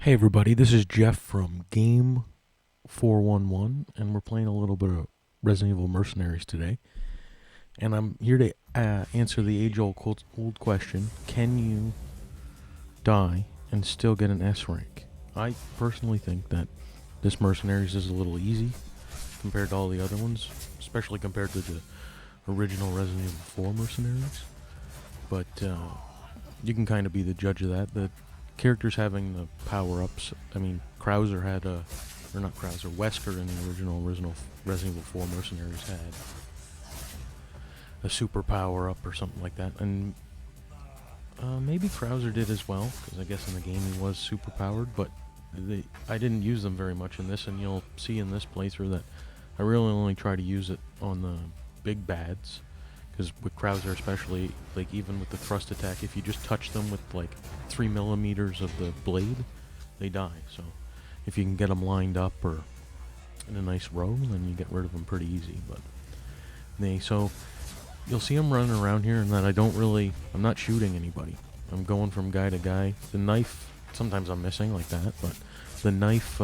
Hey everybody, this is Jeff from Game 411, and we're playing a little bit of Resident Evil Mercenaries today. And I'm here to answer the age-old question, can you die and still get an S rank? I personally think that this Mercenaries is a little easy compared to all the other ones, especially compared to the original Resident Evil 4 Mercenaries. But you can kind of be the judge of that. The characters having the power-ups, I mean, Krauser had a, or not Krauser, Wesker in the original Resident Evil 4 Mercenaries had a super power-up or something like that, and maybe Krauser did as well, because I guess in the game he was super powered, but I didn't use them very much in this, and you'll see in this playthrough that I really only try to use it on the big bads, because with Krauser especially, like even with the thrust attack, if you just touch them with like 3 millimeters of the blade, they die. So if you can get them lined up or in a nice row, then you get rid of them pretty easy. But so you'll see them running around here, and that I'm not shooting anybody. I'm going from guy to guy. The knife, sometimes I'm missing like that, but the knife,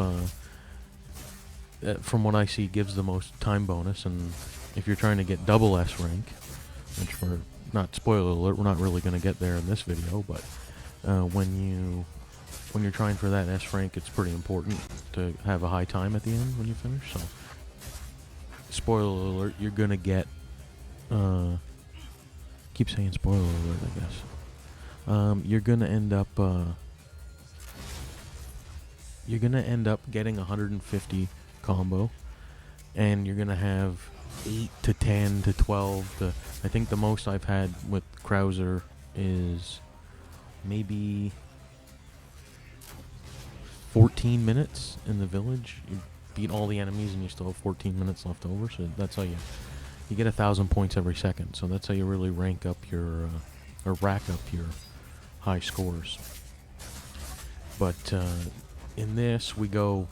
from what I see, gives the most time bonus, and if you're trying to get double S rank, which we're not, spoiler alert, we're not really going to get there in this video, but when you're trying for that S rank, it's pretty important to have a high time at the end when you finish. So, spoiler alert, you're going to get, keep saying spoiler alert, I guess. You're going to end up getting 150 combo, and you're going to have 8 to 10 to 12 to, I think the most I've had with Krauser is maybe 14 minutes in the village. You beat all the enemies and you still have 14 minutes left over, so that's how you get 1,000 points every second. So that's how you really rank up your or rack up your high scores. But in this we go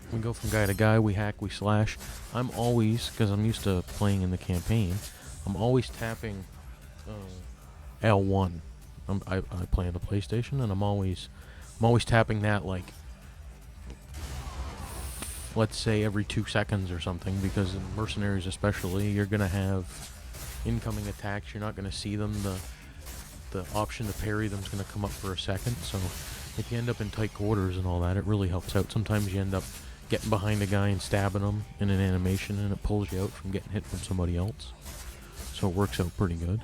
from guy to guy, we hack, we slash. I'm always, because I'm used to playing in the campaign, I'm always tapping L1. I play on the PlayStation, and I'm always tapping that, like, let's say every 2 seconds or something, because in Mercenaries especially, you're going to have incoming attacks. You're not going to see them. The option to parry them is going to come up for a second, so if you end up in tight quarters and all that, it really helps out. Sometimes you end up getting behind a guy and stabbing him in an animation, and it pulls you out from getting hit from somebody else. So it works out pretty good.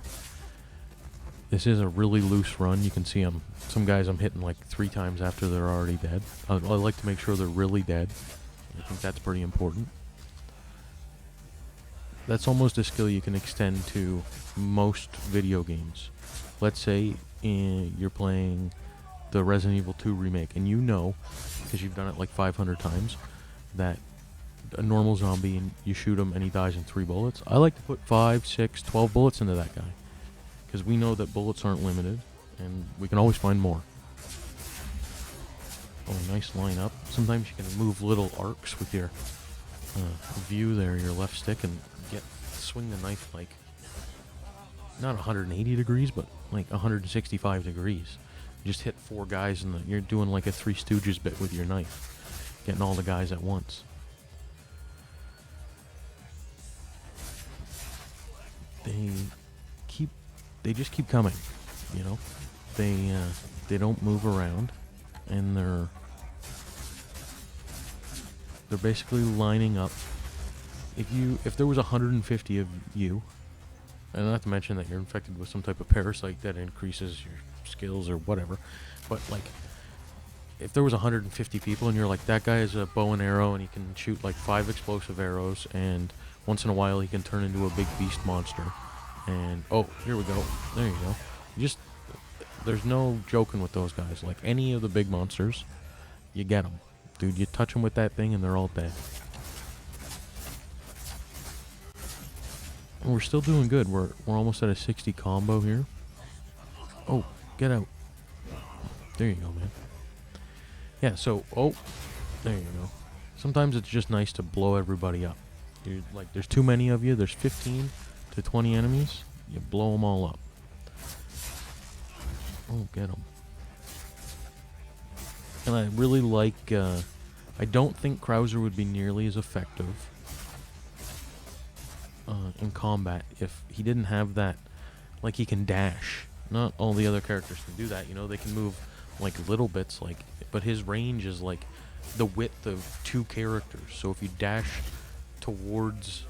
This is a really loose run. You can see some guys I'm hitting like 3 times after they're already dead. I like to make sure they're really dead. I think that's pretty important. That's almost a skill you can extend to most video games. Let's say you're playing the Resident Evil 2 remake, and you know, because you've done it like 500 times, that a normal zombie, and you shoot him and he dies in 3 bullets. I like to put 5, 6, 12 bullets into that guy, because we know that bullets aren't limited, and we can always find more. Oh, nice line up. Sometimes you can move little arcs with your view there, your left stick, and swing the knife like, not 180 degrees, but like 165 degrees. You just hit 4 guys, and you're doing like a Three Stooges bit with your knife, getting all the guys at once. They just keep coming, you know. They don't move around, and they're basically lining up. If there was 150 of you, and not to mention that you're infected with some type of parasite that increases your skills or whatever, but like, if there was 150 people and you're like, that guy has a bow and arrow and he can shoot like 5 explosive arrows, and once in a while he can turn into a big beast monster, and oh, here we go, there you go. There's no joking with those guys. Like any of the big monsters, you get them, dude. You touch them with that thing and they're all dead. And we're still doing good. We're almost at a 60 combo here. Oh, get out. There you go, man. Yeah, so, oh, there you go. Sometimes it's just nice to blow everybody up. Like, there's too many of you. There's 15 to 20 enemies. You blow them all up. Oh, get them. And I really like, I don't think Krauser would be nearly as effective in combat if he didn't have that, like he can dash. Not all the other characters can do that, you know, they can move like little bits, like, but his range is like the width of 2 characters. So if you dash towards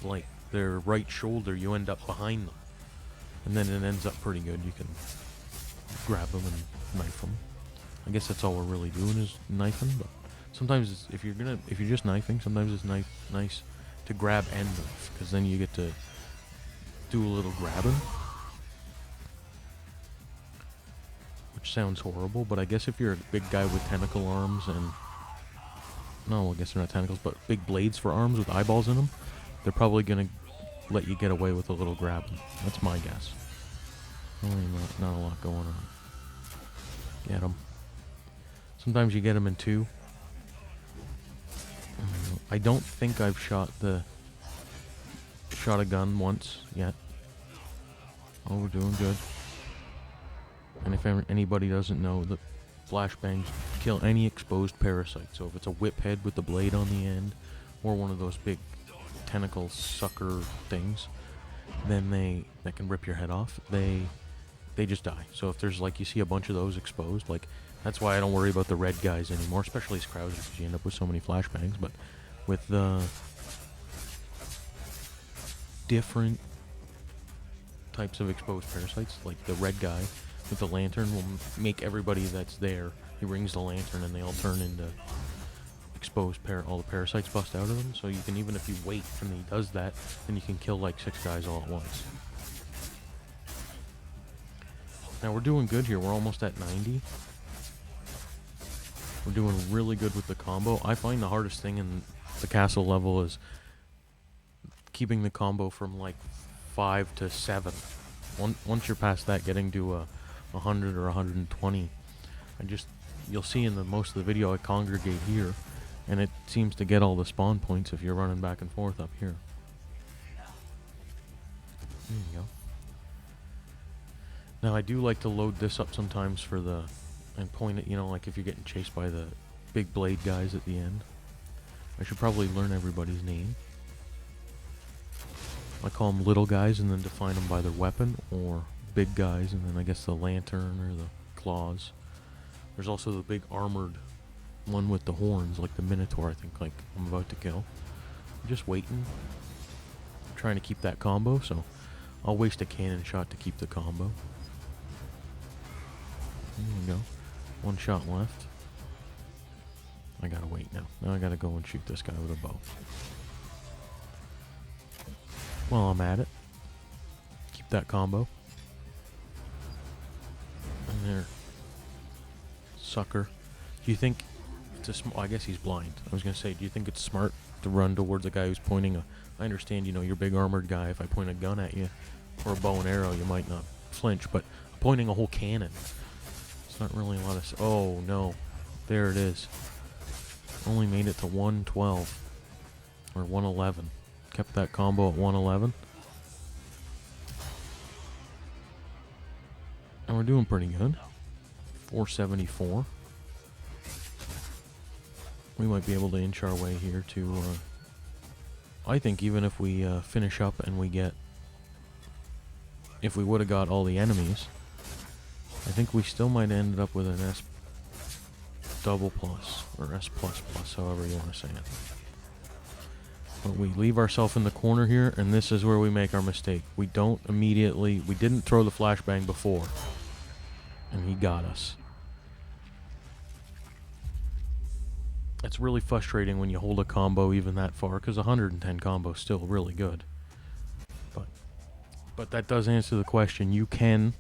like their right shoulder, you end up behind them. And then it ends up pretty good. You can grab them and knife them. I guess that's all we're really doing is knifing, but sometimes if you're just knifing, sometimes it's nice to grab and knife, because then you get to do a little grabbing. Which sounds horrible, but I guess if you're a big guy with tentacle arms and... No, I guess they're not tentacles, but big blades for arms with eyeballs in them, they're probably going to let you get away with a little grabbing. That's my guess. Really not a lot going on. Get them. Sometimes you get them in 2. I don't think I've shot a gun once yet. Oh, we're doing good. And if anybody doesn't know, the flashbangs kill any exposed parasite. So if it's a whip head with the blade on the end, or one of those big tentacle sucker things, then that can rip your head off, they just die. So if there's, like, you see a bunch of those exposed, like, that's why I don't worry about the red guys anymore, especially as Krauser, because you end up with so many flashbangs. But with the different types of exposed parasites, like the red guy with the lantern will make everybody that's there, he rings the lantern and they all turn into exposed all the parasites bust out of them. So you can, even if you wait and he does that, then you can kill like 6 guys all at once. Now we're doing good here. We're almost at 90. We're doing really good with the combo. I find the hardest thing in the castle level is keeping the combo from like 5 to 7. Once you're past that, getting to 100 or 120, you'll see in most of the video I congregate here, and it seems to get all the spawn points if you're running back and forth up here. There you go. Now I do like to load this up sometimes and point it, you know, like if you're getting chased by the big blade guys at the end. I should probably learn everybody's name. I call them little guys and then define them by their weapon, or big guys and then I guess the lantern or the claws. There's also the big armored one with the horns, like the Minotaur, I think, like I'm about to kill. I'm just waiting. I'm trying to keep that combo, so I'll waste a cannon shot to keep the combo. There we go. 1 shot left. I gotta wait now. Now I gotta go and shoot this guy with a bow. While I'm at it, keep that combo. And there. Sucker. Do you think it's I guess he's blind. I was gonna say, do you think it's smart to run towards a guy who's pointing I understand, you know, you're a big armored guy. If I point a gun at you, or a bow and arrow, you might not flinch, but pointing a whole cannon, it's not really a lot of... Oh, no. There it is. Only made it to 112. Or 111. Kept that combo at 111. And we're doing pretty good. 474. We might be able to inch our way here to... I think even if we finish up and we get... If we would have got all the enemies, I think we still might have ended up with an S double plus, or S plus plus, however you want to say it. But we leave ourselves in the corner here, and this is where we make our mistake. We don't immediately... We didn't throw the flashbang before, and he got us. It's really frustrating when you hold a combo even that far, because 110 combo is still really good. But that does answer the question. You can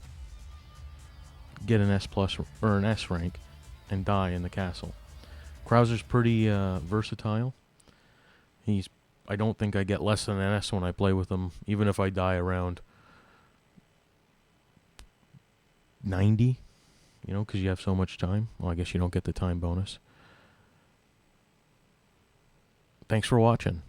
get an S plus or an S rank and die in the castle. Krauser's pretty versatile. I don't think I get less than an S when I play with him, even if I die around 90, you know, because you have so much time. Well, I guess you don't get the time bonus. Thanks for watching.